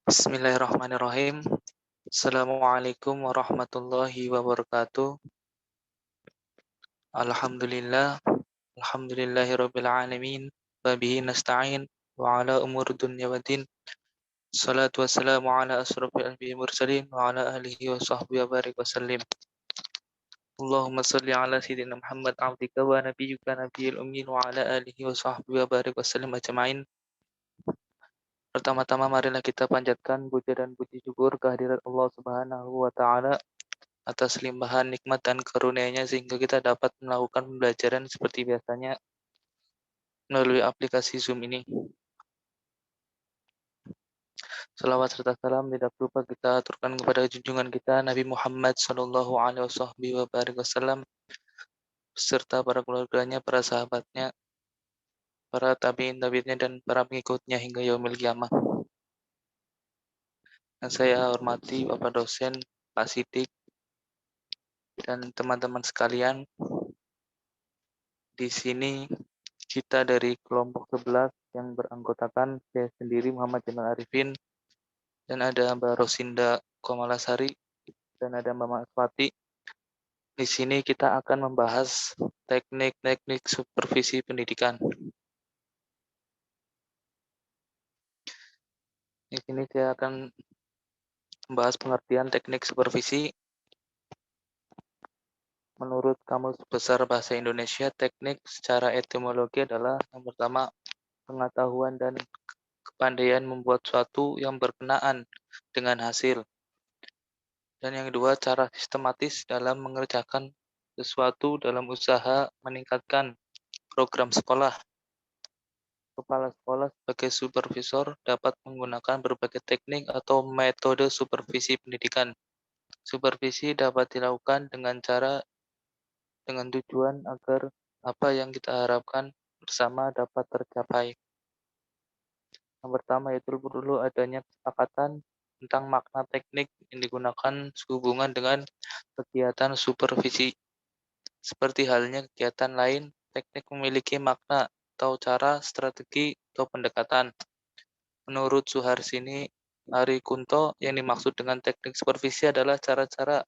Bismillahirrahmanirrahim. Assalamualaikum warahmatullahi wabarakatuh. Alhamdulillah. Alhamdulillahirabbil alamin. Wa bihi nasta'in wa ala umuri dunya waddin. Salatu wassalamu ala asrofil anbiya'i mursalin wa ala alihi wa sahbihi wa barik wasallim. Allahumma salli ala sayyidina Muhammad abdika wa nabiyyika nabiyil ummin wa ala alihi wa sahbihi wa barik wasallim ajma'in. Pertama-tama marilah kita panjatkan puja dan puji syukur kehadirat Allah Subhanahu wa taala atas limpahan nikmat dan karunia-Nya sehingga kita dapat melakukan pembelajaran seperti biasanya melalui aplikasi Zoom ini. Salawat serta salam tidak lupa kita aturkan kepada junjungan kita Nabi Muhammad sallallahu alaihi wasallam beserta para keluarganya, para sahabatnya, para tabi'in-tabi'innya dan para pengikutnya hingga yaumil qiyamah. Yang saya hormati Bapak dosen, Pak Sidik, dan teman-teman sekalian. Di sini kita dari kelompok 11 yang beranggotakan saya sendiri Muhammad Jamal Arifin, dan ada Mbak Rosinda Komalasari, dan ada Mbak Maswati. Di sini kita akan membahas teknik-teknik supervisi pendidikan. Di sini saya akan membahas pengertian teknik supervisi. Menurut Kamus Besar Bahasa Indonesia, teknik secara etimologi adalah yang pertama, pengetahuan dan kepandaian membuat suatu yang berkenaan dengan hasil. Dan yang kedua, cara sistematis dalam mengerjakan sesuatu dalam usaha meningkatkan program sekolah. Kepala sekolah sebagai supervisor dapat menggunakan berbagai teknik atau metode supervisi pendidikan. Supervisi dapat dilakukan dengan tujuan agar apa yang kita harapkan bersama dapat tercapai. Yang pertama yaitu perlu adanya kesepakatan tentang makna teknik yang digunakan sehubungan dengan kegiatan supervisi. Seperti halnya kegiatan lain, teknik memiliki makna atau cara, strategi, atau pendekatan. Menurut Suharsini Arikunto, yang dimaksud dengan teknik supervisi adalah cara-cara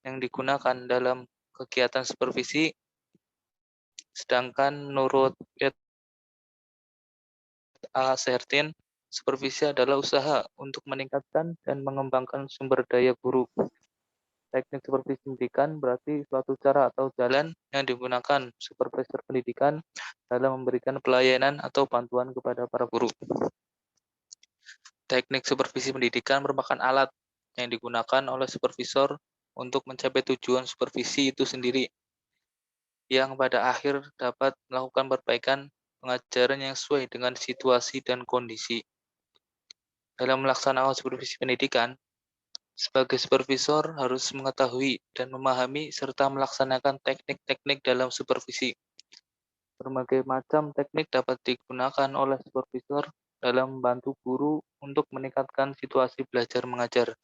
yang digunakan dalam kegiatan supervisi, sedangkan menurut A. Sertin, supervisi adalah usaha untuk meningkatkan dan mengembangkan sumber daya guru. Teknik supervisi pendidikan berarti suatu cara atau jalan yang digunakan supervisor pendidikan dalam memberikan pelayanan atau bantuan kepada para guru. Teknik supervisi pendidikan merupakan alat yang digunakan oleh supervisor untuk mencapai tujuan supervisi itu sendiri, yang pada akhir dapat melakukan perbaikan pengajaran yang sesuai dengan situasi dan kondisi. Dalam melaksanakan supervisi pendidikan, sebagai supervisor harus mengetahui dan memahami serta melaksanakan teknik-teknik dalam supervisi. Berbagai macam teknik dapat digunakan oleh supervisor dalam membantu guru untuk meningkatkan situasi belajar mengajar,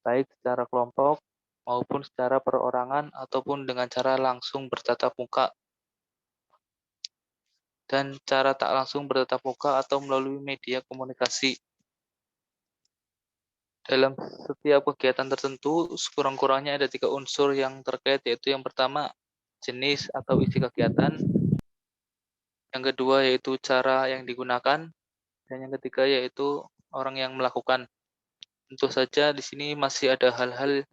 baik secara kelompok maupun secara perorangan ataupun dengan cara langsung bertatap muka, dan cara tak langsung bertatap muka atau melalui media komunikasi. Dalam setiap kegiatan tertentu, sekurang-kurangnya ada 3 unsur yang terkait, yaitu yang pertama, jenis atau isi kegiatan, yang kedua yaitu cara yang digunakan, dan yang ketiga yaitu orang yang melakukan. Tentu saja di sini masih ada hal-hal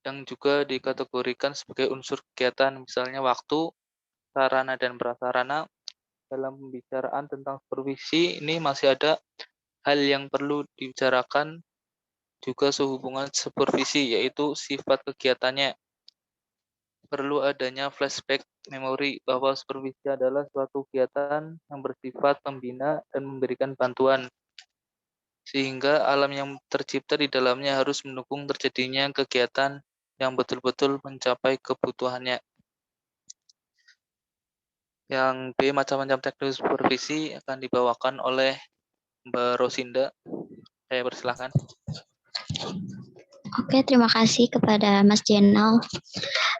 yang juga dikategorikan sebagai unsur kegiatan, misalnya waktu, sarana dan prasarana. Dalam pembicaraan tentang supervisi ini masih ada hal yang perlu dibicarakan juga sehubungan supervisi, yaitu sifat kegiatannya. Perlu adanya flashback memori bahwa supervisi adalah suatu kegiatan yang bersifat membina dan memberikan bantuan, sehingga alam yang tercipta di dalamnya harus mendukung terjadinya kegiatan yang betul-betul mencapai kebutuhannya. Yang B, macam-macam teknik supervisi akan dibawakan oleh Mbak Rosinda. Saya persilahkan. Oke, terima kasih kepada Mas Jenal.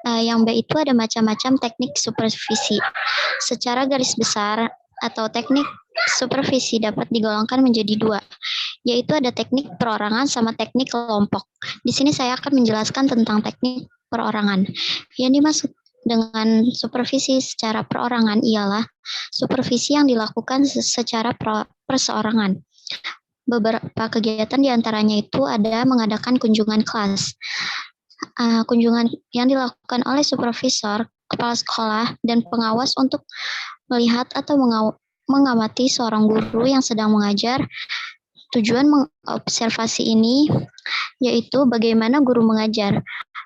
Yang B itu ada macam-macam teknik supervisi. Secara garis besar atau teknik supervisi dapat digolongkan menjadi dua, yaitu ada teknik perorangan sama teknik kelompok. Di sini saya akan menjelaskan tentang teknik perorangan. Yang dimaksud dengan supervisi secara perorangan ialah supervisi yang dilakukan secara perseorangan. Beberapa kegiatan diantaranya itu ada mengadakan kunjungan kelas. Kunjungan yang dilakukan oleh supervisor, kepala sekolah, dan pengawas untuk melihat atau mengamati seorang guru yang sedang mengajar. Tujuan mengobservasi ini yaitu bagaimana guru mengajar.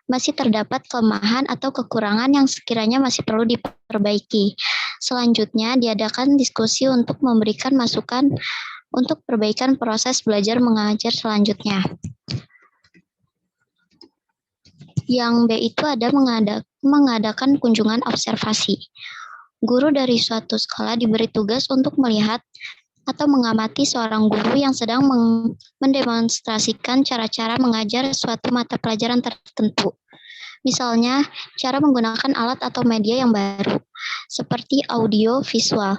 Masih terdapat kelemahan atau kekurangan yang sekiranya masih perlu diperbaiki. Selanjutnya, diadakan diskusi untuk memberikan masukan untuk perbaikan proses belajar mengajar selanjutnya. Yang B itu ada mengadakan kunjungan observasi. Guru dari suatu sekolah diberi tugas untuk melihat atau mengamati seorang guru yang sedang mendemonstrasikan cara-cara mengajar suatu mata pelajaran tertentu. Misalnya, cara menggunakan alat atau media yang baru, seperti audio visual.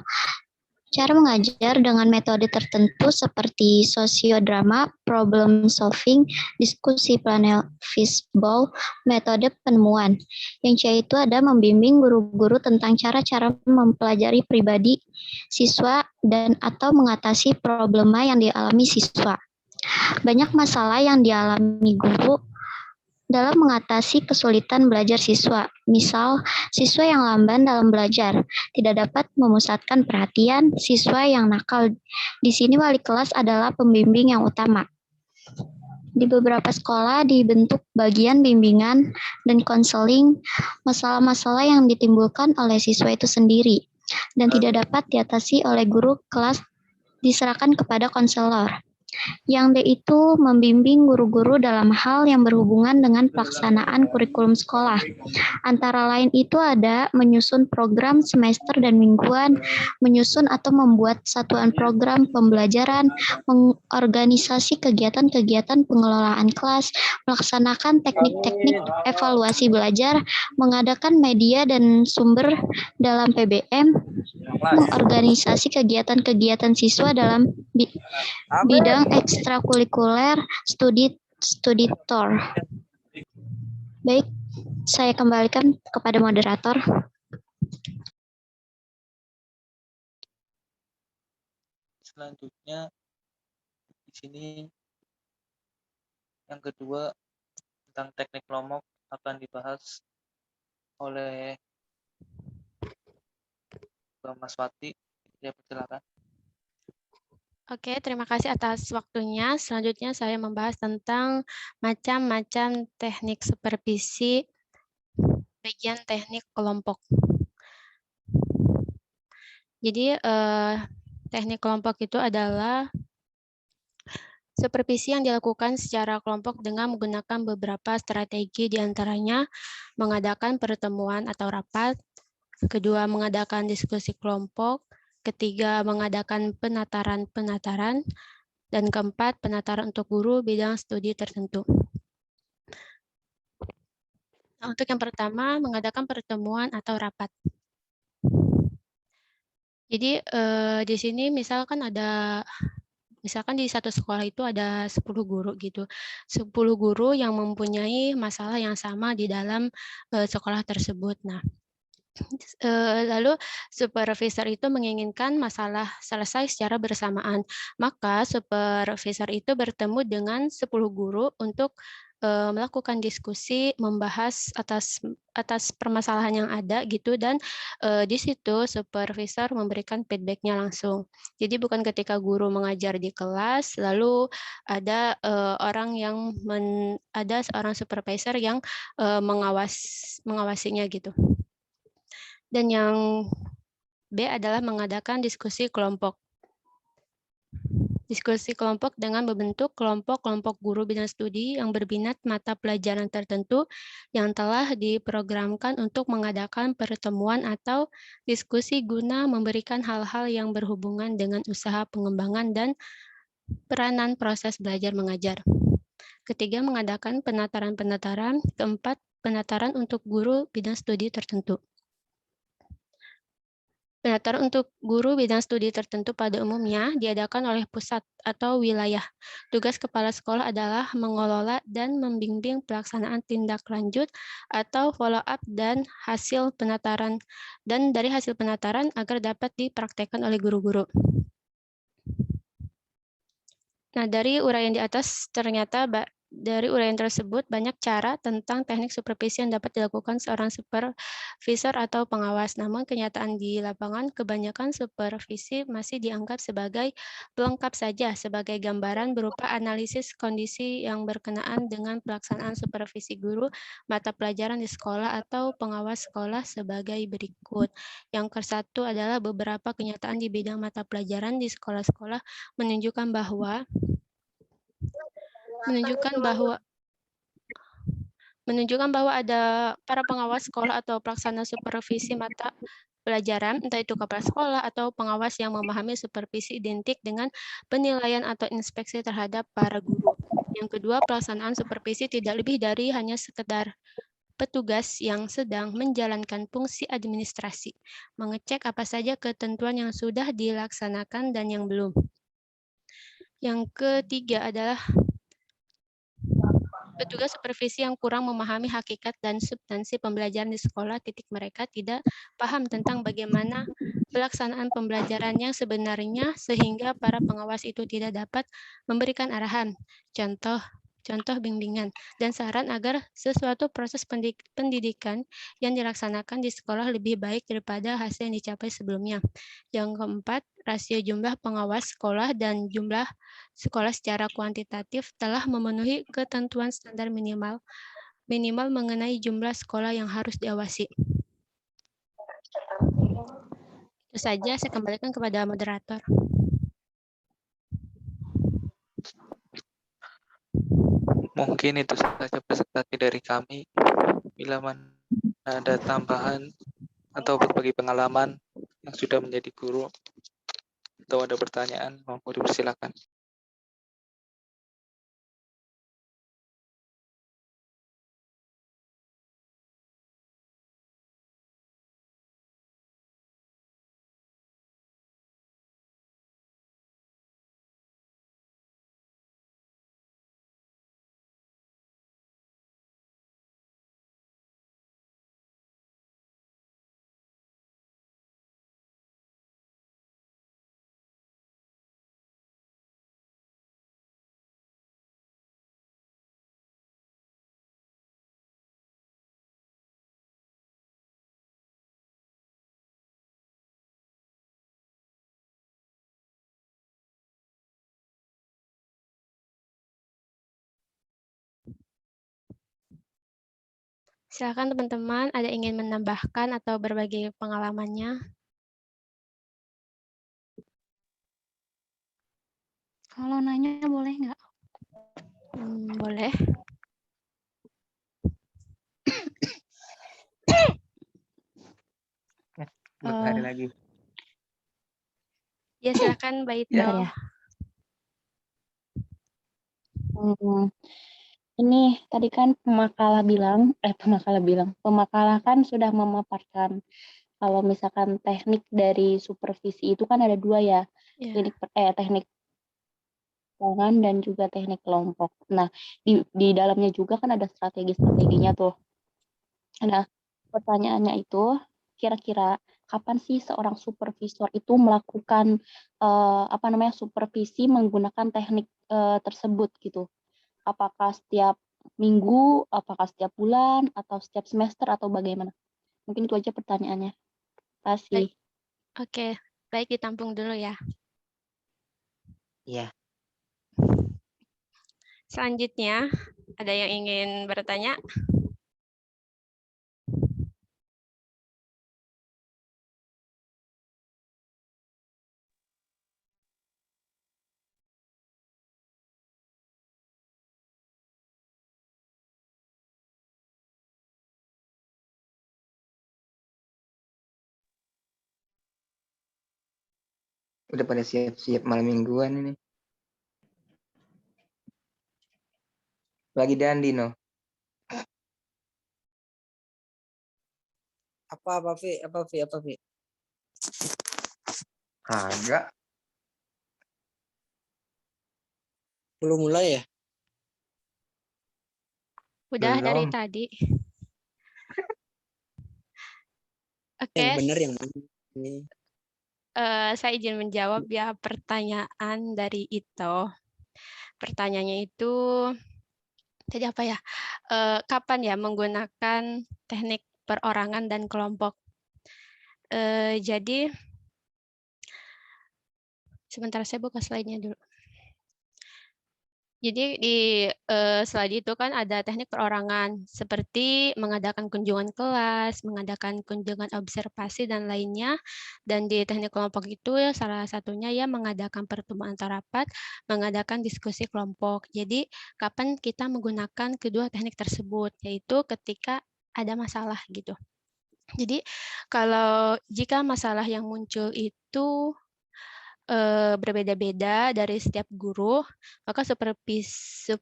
Cara mengajar dengan metode tertentu seperti sosiodrama, problem solving, diskusi panel fishbowl, metode penemuan. Yang C itu ada membimbing guru-guru tentang cara-cara mempelajari pribadi siswa dan atau mengatasi problema yang dialami siswa. Banyak masalah yang dialami guru dalam mengatasi kesulitan belajar siswa. Misal, siswa yang lamban dalam belajar, tidak dapat memusatkan perhatian, siswa yang nakal. Di sini wali kelas adalah pembimbing yang utama. Di beberapa sekolah dibentuk bagian bimbingan dan konseling masalah-masalah yang ditimbulkan oleh siswa itu sendiri dan tidak dapat diatasi oleh guru kelas diserahkan kepada konselor. Yang D itu membimbing guru-guru dalam hal yang berhubungan dengan pelaksanaan kurikulum sekolah. Antara lain itu ada menyusun program semester dan mingguan, menyusun atau membuat satuan program pembelajaran, mengorganisasi kegiatan-kegiatan pengelolaan kelas, melaksanakan teknik-teknik evaluasi belajar, mengadakan media dan sumber dalam PBM, mengorganisasi kegiatan-kegiatan siswa dalam bidang ekstrakurikuler studi tour. Baik, saya kembalikan kepada moderator. Selanjutnya di sini yang kedua tentang teknik kelompok akan dibahas oleh Mas Wati. Ya, persilakan. Oke, terima kasih atas waktunya. Selanjutnya saya membahas tentang macam-macam teknik supervisi bagian teknik kelompok. Jadi teknik kelompok itu adalah supervisi yang dilakukan secara kelompok dengan menggunakan beberapa strategi, diantaranya mengadakan pertemuan atau rapat, kedua mengadakan diskusi kelompok, ketiga mengadakan penataran, dan keempat penataran untuk guru bidang studi tertentu. Nah, untuk yang pertama mengadakan pertemuan atau rapat. Jadi di sini misalkan di satu sekolah itu ada 10 guru gitu. 10 guru yang mempunyai masalah yang sama di dalam sekolah tersebut. Nah, lalu supervisor itu menginginkan masalah selesai secara bersamaan. Maka supervisor itu bertemu dengan 10 guru untuk melakukan diskusi, membahas atas permasalahan yang ada gitu, dan di situ supervisor memberikan feedback-nya langsung. Jadi bukan ketika guru mengajar di kelas lalu ada ada seorang supervisor yang mengawasinya gitu. Dan yang B adalah mengadakan diskusi kelompok. Diskusi kelompok dengan membentuk kelompok-kelompok guru bidang studi yang berminat mata pelajaran tertentu yang telah diprogramkan untuk mengadakan pertemuan atau diskusi guna memberikan hal-hal yang berhubungan dengan usaha pengembangan dan peranan proses belajar mengajar. Ketiga, mengadakan penataran-penataran. Keempat, penataran untuk guru bidang studi tertentu. Pendaftaran untuk guru bidang studi tertentu pada umumnya diadakan oleh pusat atau wilayah. Tugas kepala sekolah adalah mengelola dan membimbing pelaksanaan tindak lanjut atau follow up dan dari hasil penataran agar dapat dipraktekkan oleh guru-guru. Nah, dari uraian di atas ternyata dari uraian tersebut banyak cara tentang teknik supervisi yang dapat dilakukan seorang supervisor atau pengawas. Namun kenyataan di lapangan kebanyakan supervisi masih dianggap sebagai pelengkap saja, sebagai gambaran berupa analisis kondisi yang berkenaan dengan pelaksanaan supervisi guru, mata pelajaran di sekolah atau pengawas sekolah sebagai berikut. Yang ke-1 adalah beberapa kenyataan di bidang mata pelajaran di sekolah-sekolah menunjukkan bahwa ada para pengawas sekolah atau pelaksana supervisi mata pelajaran, entah itu kepala sekolah atau pengawas yang memahami supervisi identik dengan penilaian atau inspeksi terhadap para guru. Yang kedua, pelaksanaan supervisi tidak lebih dari hanya sekedar petugas yang sedang menjalankan fungsi administrasi, mengecek apa saja ketentuan yang sudah dilaksanakan dan yang belum. Yang ketiga adalah petugas supervisi yang kurang memahami hakikat dan substansi pembelajaran di sekolah, mereka tidak paham tentang bagaimana pelaksanaan pembelajaran yang sebenarnya sehingga para pengawas itu tidak dapat memberikan arahan, contoh bimbingan, dan saran agar sesuatu proses pendidikan yang dilaksanakan di sekolah lebih baik daripada hasil yang dicapai sebelumnya. Yang keempat, rasio jumlah pengawas sekolah dan jumlah sekolah secara kuantitatif telah memenuhi ketentuan standar minimal mengenai jumlah sekolah yang harus diawasi. Itu saja, saya kembalikan kepada moderator. Mungkin itu saja presentasi dari kami. Bila mana ada tambahan atau berbagi pengalaman yang sudah menjadi guru atau ada pertanyaan, mohon dipersilakan. Silakan teman-teman, ada ingin menambahkan atau berbagi pengalamannya? Kalau nanya boleh nggak? Boleh. Hari lagi. Ya, silakan Mbak Ito. Ya. Ini tadi kan pemakalah kan sudah memaparkan kalau misalkan teknik dari supervisi itu kan ada dua ya, teknik perorangan dan juga teknik kelompok. Nah, di dalamnya juga kan ada strategi-strateginya tuh. Nah, pertanyaannya itu kira-kira kapan sih seorang supervisor itu melakukan supervisi menggunakan teknik tersebut gitu? Apakah setiap minggu, apakah setiap bulan, atau setiap semester, atau bagaimana? Mungkin itu aja pertanyaannya. Terima kasih. Oke, baik, ditampung dulu ya. Iya. Selanjutnya, ada yang ingin bertanya? Udah pada siap-siap malam mingguan ini. Lagi dandi, no? Apa, Vi? Kagak. Belum mulai ya? Udah dari Belum. tadi. Oke, Yang benar yang mana? Ini. saya izin menjawab ya pertanyaan dari Ito. Pertanyaannya itu tadi apa ya? Kapan ya menggunakan teknik perorangan dan kelompok? Jadi sebentar saya buka slide-nya dulu. Jadi di slide itu kan ada teknik perorangan seperti mengadakan kunjungan kelas, mengadakan kunjungan observasi dan lainnya. Dan di teknik kelompok itu ya salah satunya ya mengadakan pertemuan antar rapat, mengadakan diskusi kelompok. Jadi kapan kita menggunakan kedua teknik tersebut yaitu ketika ada masalah gitu. Jadi kalau jika masalah yang muncul itu berbeda-beda dari setiap guru, maka supervisor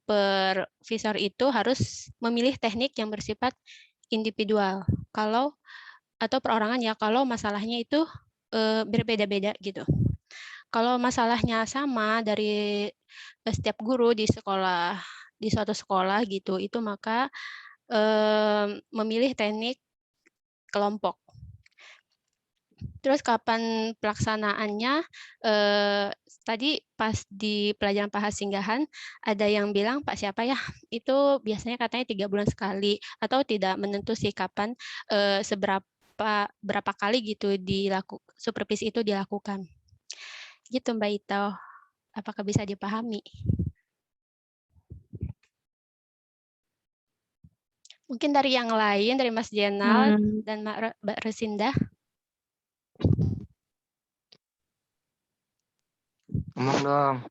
itu harus memilih teknik yang bersifat individual. Atau perorangan ya, kalau masalahnya itu berbeda-beda gitu. Kalau masalahnya sama dari setiap guru di suatu sekolah gitu, itu maka memilih teknik kelompok. Terus kapan pelaksanaannya? Tadi pas di pelajaran bahasa singgahan ada yang bilang Pak siapa ya? Itu biasanya katanya 3 bulan sekali atau tidak menentu sih kapan berapa kali gitu supervisi itu dilakukan. Gitu Mbak Ito. Apakah bisa dipahami? Mungkin dari yang lain, dari Mas Jenal dan Mbak Resinda. Ngomong dong.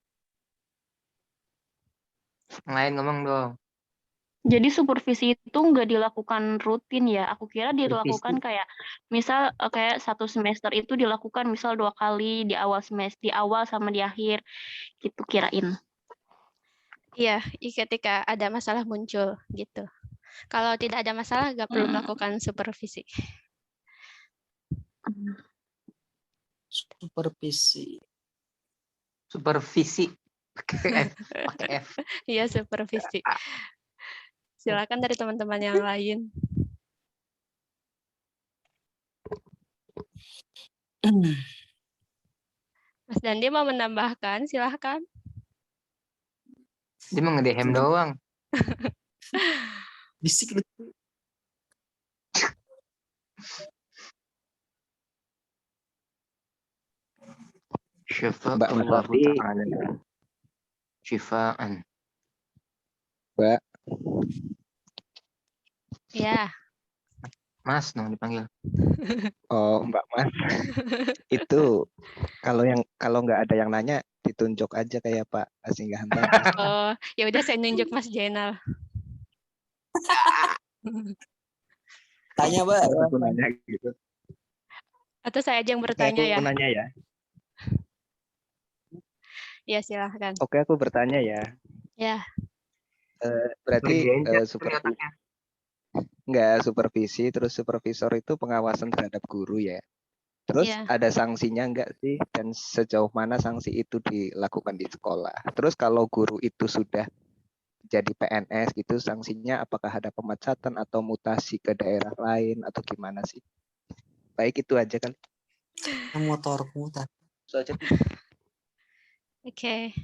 Yang lain ngomong dong. Jadi supervisi itu nggak dilakukan rutin ya. Aku kira dilakukan Supervisi. kayak misal kayak satu semester itu dilakukan misal 2 kali di awal semester, di awal sama di akhir gitu kirain. Iya, ketika ada masalah muncul gitu. Kalau tidak ada masalah nggak perlu melakukan supervisi. Supervisi. Supervisi. Pakai F. Iya, supervisi. Silakan dari teman-teman yang lain. Mas Dandi mau menambahkan, silahkan. Dia mau nge-DM doang. Bisik lu. Mbak Mas Syifaan. Mbak, Ya, Mas dong dipanggil. oh Mbak Mas, itu kalau nggak ada yang nanya ditunjuk aja kayak Pak Asinggahan tadi. oh ya udah saya nunjuk Mas Jenal. Tanya, Mbak. Aku nanya gitu. Atau saya aja yang Oke, bertanya aku ya. nanya ya. Ya, silahkan. Oke, aku bertanya ya. Ya. Berarti supervisi. supervisi, terus supervisor itu pengawasan terhadap guru ya. Terus Iya. ada sanksinya enggak sih? Dan sejauh mana sanksi itu dilakukan di sekolah? Terus kalau guru itu sudah jadi PNS gitu, sanksinya apakah ada pemecatan atau mutasi ke daerah lain atau gimana sih? Baik, itu aja kan. Motorku tadi. So aja. Oke.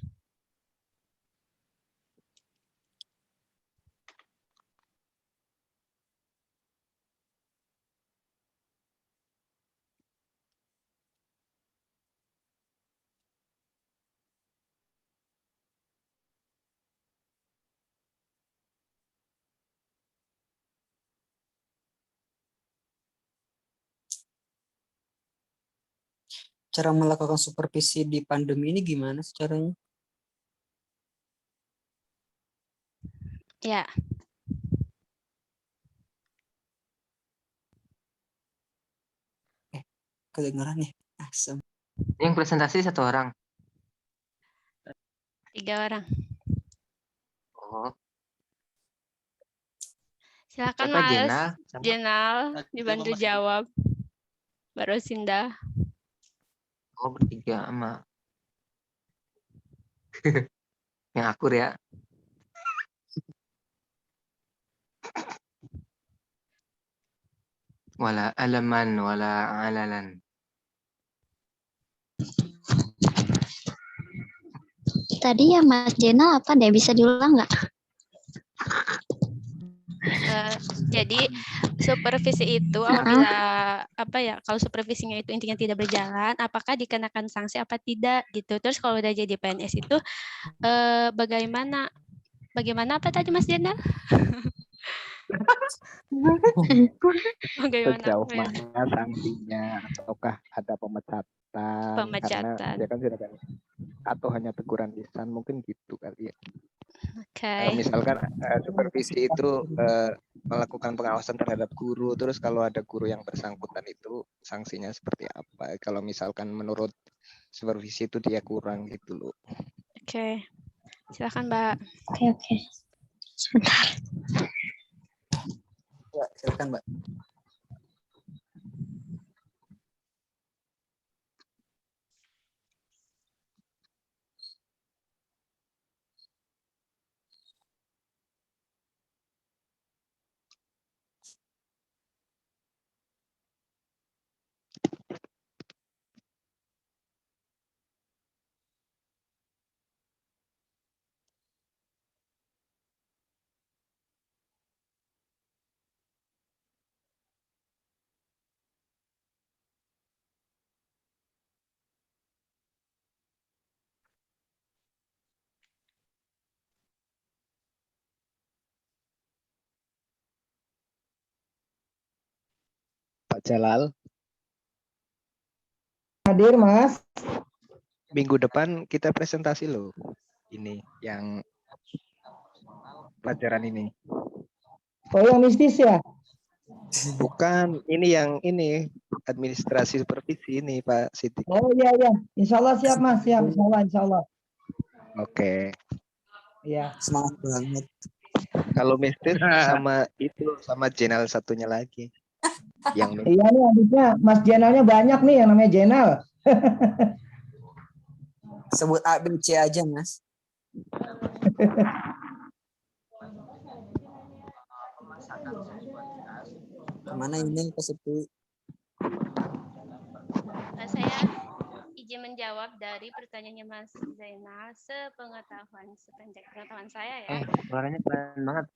Cara melakukan supervisi di pandemi ini gimana sih caranya? Ya. Kedengeran ya? Asem. Yang presentasi 1 orang. 3 orang. Oh. Silakan Siapa, Mas Jenal? Jenal dibantu jawab. Baru Sinda. Oh, bertiga sama yang akur ya. Wala alaman, wala alalan. Tadi ya Mas Jenal apa deh? Bisa diulang nggak? Jadi supervisi itu apabila apa ya, kalau supervisinya itu intinya tidak berjalan, apakah dikenakan sanksi apa tidak gitu. Terus kalau udah jadi PNS itu bagaimana apa tadi Mas Jenal? Bagaimana Sejauh apa ya? mana sanksinya, ataukah ada pemecatan? Karena Pemecatan. dia kan sudah kan, atau hanya teguran lisan, mungkin gitu kali ya. Oke. Misalkan supervisi itu melakukan pengawasan terhadap guru, terus kalau ada guru yang bersangkutan itu sanksinya seperti apa? Kalau misalkan menurut supervisi itu dia kurang gitu loh. Oke. Silakan Mbak. Oke. Sebentar. Ya, silakan Mbak. Pak Jalal, Hadir, Mas. minggu depan kita presentasi loh. Ini yang pelajaran ini. Oh, yang mistis ya? Bukan, ini yang ini administrasi supervisi ini Pak Siti. Oh iya iya. Insya Allah siap Mas, siap. Insya Allah. Oke. Iya. Semangat banget. Kalau mistis sama itu sama channel satunya lagi. Yang mistis. Iya nih adiknya, Mas Jenalnya banyak nih yang namanya Jenal. Sebut A, B, C aja, Mas. Kemana ini Pak Siti? Saya izin menjawab dari pertanyaannya Mas Zainal sependek pengetahuan saya ya. Suaranya keren banget.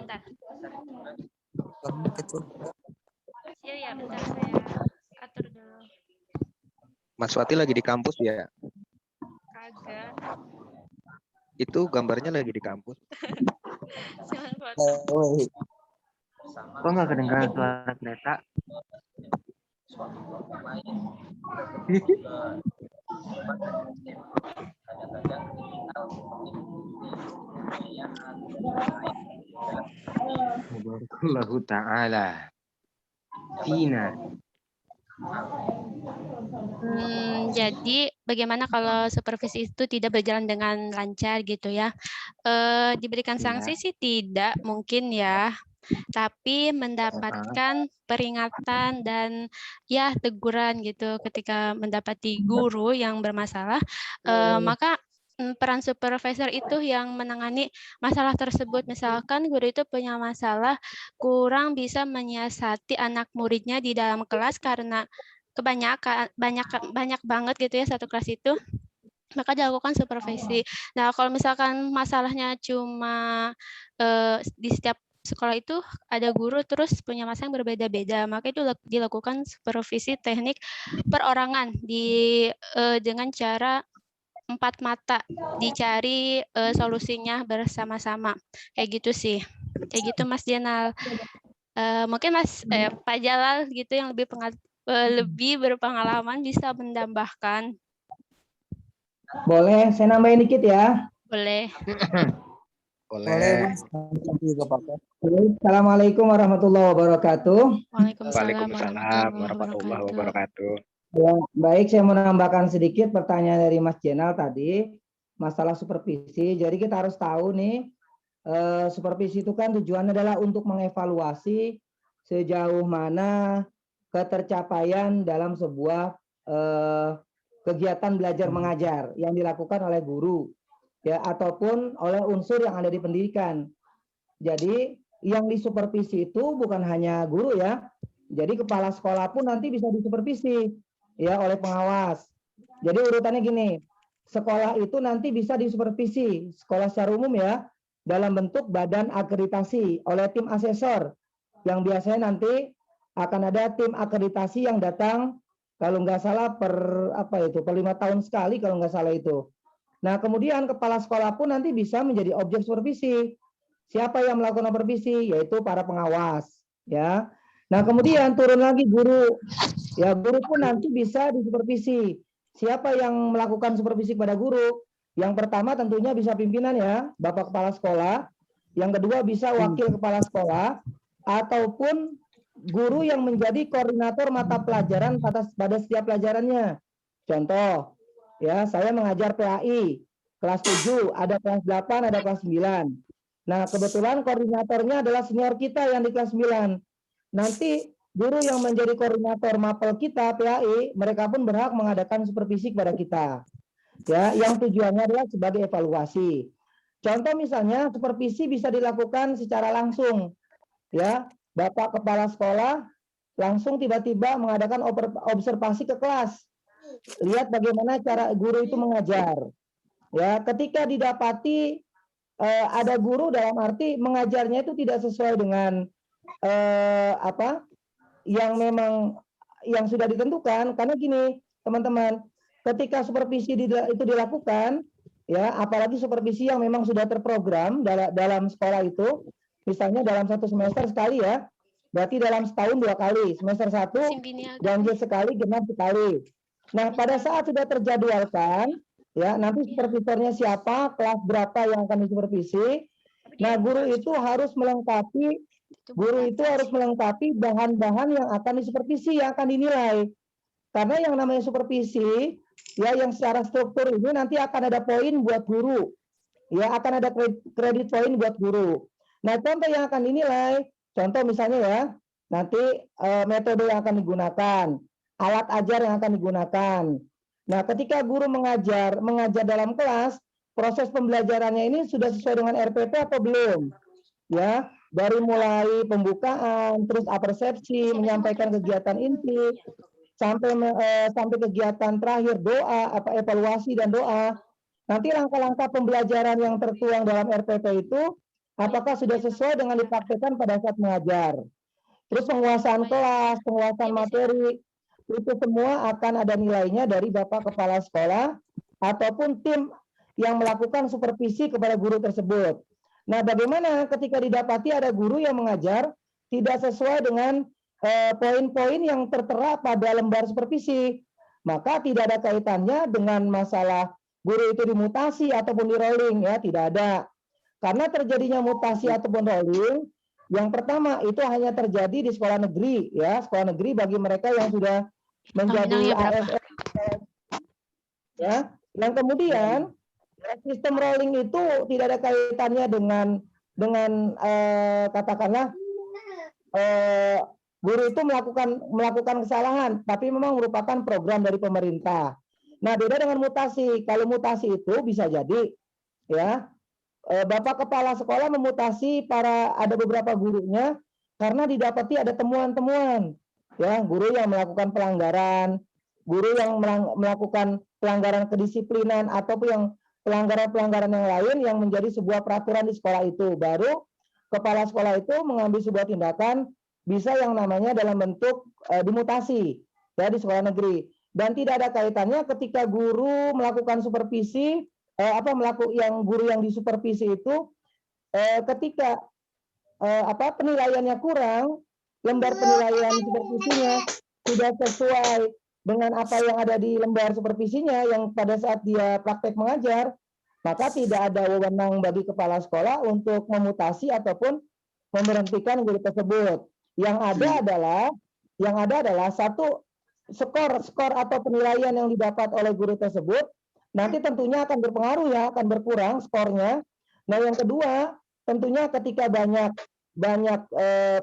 Bentar. Kecil. Ya, bentar saya atur dulu. Mas Wati lagi di kampus ya? Kagak. Itu gambarnya lagi di kampus. Cuman foto. Kok nggak kedengaran suara kereta? Allahu ta'ala Fina. Jadi bagaimana kalau supervisi itu tidak berjalan dengan lancar gitu ya? Diberikan sanksi sih tidak mungkin ya, tapi mendapatkan peringatan dan ya teguran gitu ketika mendapati guru yang bermasalah, maka peran supervisor itu yang menangani masalah tersebut. Misalkan guru itu punya masalah kurang bisa menyiasati anak muridnya di dalam kelas karena banyak banget gitu ya satu kelas itu, maka dilakukan supervisi. Nah, kalau misalkan masalahnya cuma di setiap sekolah itu ada guru terus punya masalah yang berbeda-beda, maka itu dilakukan supervisi teknik perorangan dengan cara 4 mata, dicari solusinya bersama-sama. Kayak gitu sih. Kayak gitu Mas Jenal. Mungkin Pak Jalal gitu yang lebih berpengalaman bisa menambahkan. Boleh, saya nambahin dikit ya. Boleh. Boleh. Assalamualaikum warahmatullahi wabarakatuh. Waalaikumsalam warahmatullahi wabarakatuh. Ya, baik, saya mau menambahkan sedikit pertanyaan dari Mas Jenal tadi, masalah supervisi. Jadi kita harus tahu nih, supervisi itu kan tujuannya adalah untuk mengevaluasi sejauh mana ketercapaian dalam sebuah kegiatan belajar mengajar yang dilakukan oleh guru ya ataupun oleh unsur yang ada di pendidikan. Jadi yang disupervisi itu bukan hanya guru ya. Jadi kepala sekolah pun nanti bisa disupervisi ya oleh pengawas. Jadi urutannya gini, sekolah itu nanti bisa disupervisi, sekolah secara umum ya, dalam bentuk badan akreditasi oleh tim asesor, yang biasanya nanti akan ada tim akreditasi yang datang, kalau nggak salah per 5 tahun sekali kalau nggak salah itu. Nah kemudian kepala sekolah pun nanti bisa menjadi objek supervisi. Siapa yang melakukan supervisi? Yaitu para pengawas. Ya. Nah kemudian turun lagi guru. Ya guru pun nanti bisa disupervisi. Siapa yang melakukan supervisi kepada guru? Yang pertama tentunya bisa pimpinan ya, Bapak Kepala Sekolah. Yang kedua bisa wakil kepala sekolah ataupun guru yang menjadi koordinator mata pelajaran pada setiap pelajarannya. Contoh, ya saya mengajar PAI kelas 7, ada kelas 8, ada kelas 9. Nah, kebetulan koordinatornya adalah senior kita yang di kelas 9. Nanti guru yang menjadi koordinator mapel kita PAI, mereka pun berhak mengadakan supervisi kepada kita. Ya, yang tujuannya adalah sebagai evaluasi. Contoh misalnya supervisi bisa dilakukan secara langsung. Ya, Bapak Kepala Sekolah langsung tiba-tiba mengadakan observasi ke kelas. Lihat bagaimana cara guru itu mengajar. Ya, ketika didapati ada guru dalam arti mengajarnya itu tidak sesuai dengan yang memang yang sudah ditentukan, karena gini teman-teman, ketika supervisi itu dilakukan ya, apalagi supervisi yang memang sudah terprogram dalam sekolah itu, misalnya dalam satu semester sekali ya, berarti dalam setahun 2 kali, semester 1 ganjil sekali, genap sekali. Nah pada saat sudah terjadwalkan ya, nanti supervisornya siapa, kelas berapa yang akan disupervisi. Nah, guru itu harus melengkapi bahan-bahan yang akan disupervisi, yang akan dinilai. Karena yang namanya supervisi, ya yang secara struktur ini nanti akan ada poin buat guru. Ya, akan ada kredit poin buat guru. Nah, contoh yang akan dinilai, contoh misalnya ya, nanti metode yang akan digunakan, alat ajar yang akan digunakan. Nah, ketika guru mengajar dalam kelas, proses pembelajarannya ini sudah sesuai dengan RPP atau belum? Ya, dari mulai pembukaan, terus persepsi, menyampaikan kegiatan inti, sampai kegiatan terakhir doa, evaluasi dan doa. Nanti langkah-langkah pembelajaran yang tertuang dalam RPP itu apakah sudah sesuai dengan dipraktikkan pada saat mengajar? Terus penguasaan kelas, penguasaan materi, itu semua akan ada nilainya dari Bapak Kepala Sekolah ataupun tim yang melakukan supervisi kepada guru tersebut. Nah, bagaimana ketika didapati ada guru yang mengajar tidak sesuai dengan poin-poin yang tertera pada lembar supervisi, maka tidak ada kaitannya dengan masalah guru itu dimutasi ataupun di rolling ya, tidak ada. Karena terjadinya mutasi ataupun rolling, yang pertama itu hanya terjadi di sekolah negeri ya, sekolah negeri bagi mereka yang sudah menjadi ASN ya. Yang kemudian sistem rolling itu tidak ada kaitannya dengan katakanlah guru itu melakukan kesalahan, tapi memang merupakan program dari pemerintah. Nah, beda dengan mutasi. Kalau mutasi itu bisa jadi ya, Bapak Kepala Sekolah memutasi ada beberapa gurunya karena didapati ada temuan-temuan ya, guru yang melakukan pelanggaran, guru yang melakukan pelanggaran kedisiplinan ataupun yang pelanggaran-pelanggaran yang lain yang menjadi sebuah peraturan di sekolah itu. Baru kepala sekolah itu mengambil sebuah tindakan, bisa yang namanya dalam bentuk dimutasi ya di sekolah negeri. Dan tidak ada kaitannya ketika guru melakukan supervisi guru yang disupervisi itu ketika penilaiannya kurang, lembar penilaian supervisinya sudah sesuai dengan apa yang ada di lembar supervisinya yang pada saat dia praktek mengajar, maka tidak ada wewenang bagi kepala sekolah untuk memutasi ataupun memberhentikan guru tersebut. Yang ada adalah satu, skor atau penilaian yang didapat oleh guru tersebut nanti tentunya akan berpengaruh ya, akan berkurang skornya. Nah, yang kedua, tentunya ketika banyak banyak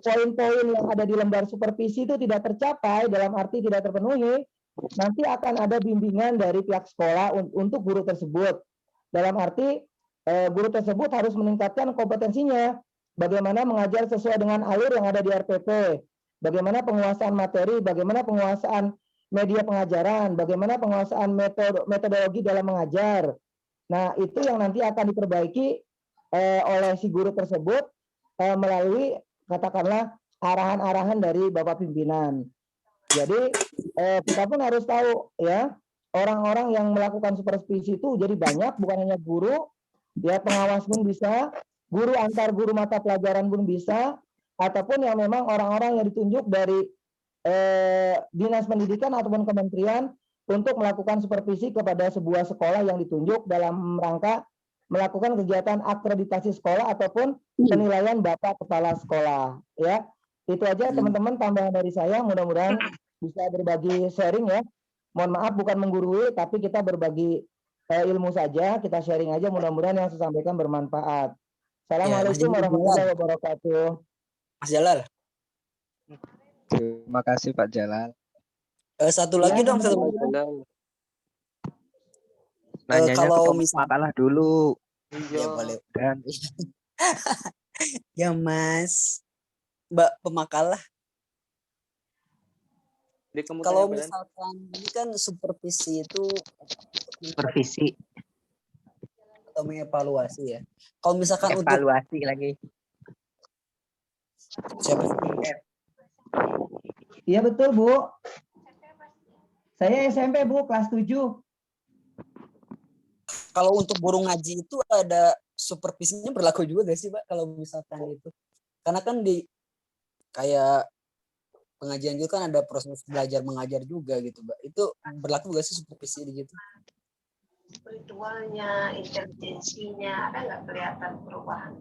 poin-poin yang ada di lembar supervisi itu tidak tercapai, dalam arti tidak terpenuhi, nanti akan ada bimbingan dari pihak sekolah untuk guru tersebut. Dalam arti guru tersebut harus meningkatkan kompetensinya, bagaimana mengajar sesuai dengan alur yang ada di RPP, bagaimana penguasaan materi, bagaimana penguasaan media pengajaran, bagaimana penguasaan metodologi dalam mengajar. Nah, itu yang nanti akan diperbaiki oleh si guru tersebut melalui katakanlah arahan-arahan dari Bapak pimpinan. Jadi kita pun harus tahu ya, orang-orang yang melakukan supervisi itu jadi banyak, bukan hanya guru, ya pengawas pun bisa, guru antar guru mata pelajaran pun bisa, ataupun yang memang orang-orang yang ditunjuk dari dinas pendidikan ataupun kementerian untuk melakukan supervisi kepada sebuah sekolah yang ditunjuk dalam rangka melakukan kegiatan akreditasi sekolah ataupun penilaian bapak kepala sekolah. Ya, itu aja teman-teman tambahan dari saya. Mudah-mudahan bisa berbagi sharing ya. Mohon maaf bukan menggurui, tapi kita berbagi ilmu saja, kita sharing aja. Mudah-mudahan yang saya sampaikan bermanfaat. Assalamualaikum warahmatullahi wabarakatuh. Mas Jalal. Terima kasih Pak Jalal. Satu lagi dong, satu lagi. Nanyanya kalau ke makalah dulu. Ya boleh. Dan ya Mas, Mbak pemakalah. Kalau misalkan ini kan supervisi itu Supervisi, atau mengevaluasi ya. Kalau misalkan untuk evaluasi lagi. siapa? Iya betul Bu. Saya SMP Bu, kelas 7. Kalau untuk guru ngaji itu ada supervisinya berlaku juga gak sih Pak kalau misalkan itu? Karena kan di kayak pengajian juga kan ada proses belajar mengajar juga gitu Mbak. Itu berlaku gak sih supervisi gitu? Spiritualnya, intelijensinya, ada nggak kelihatan perubahan?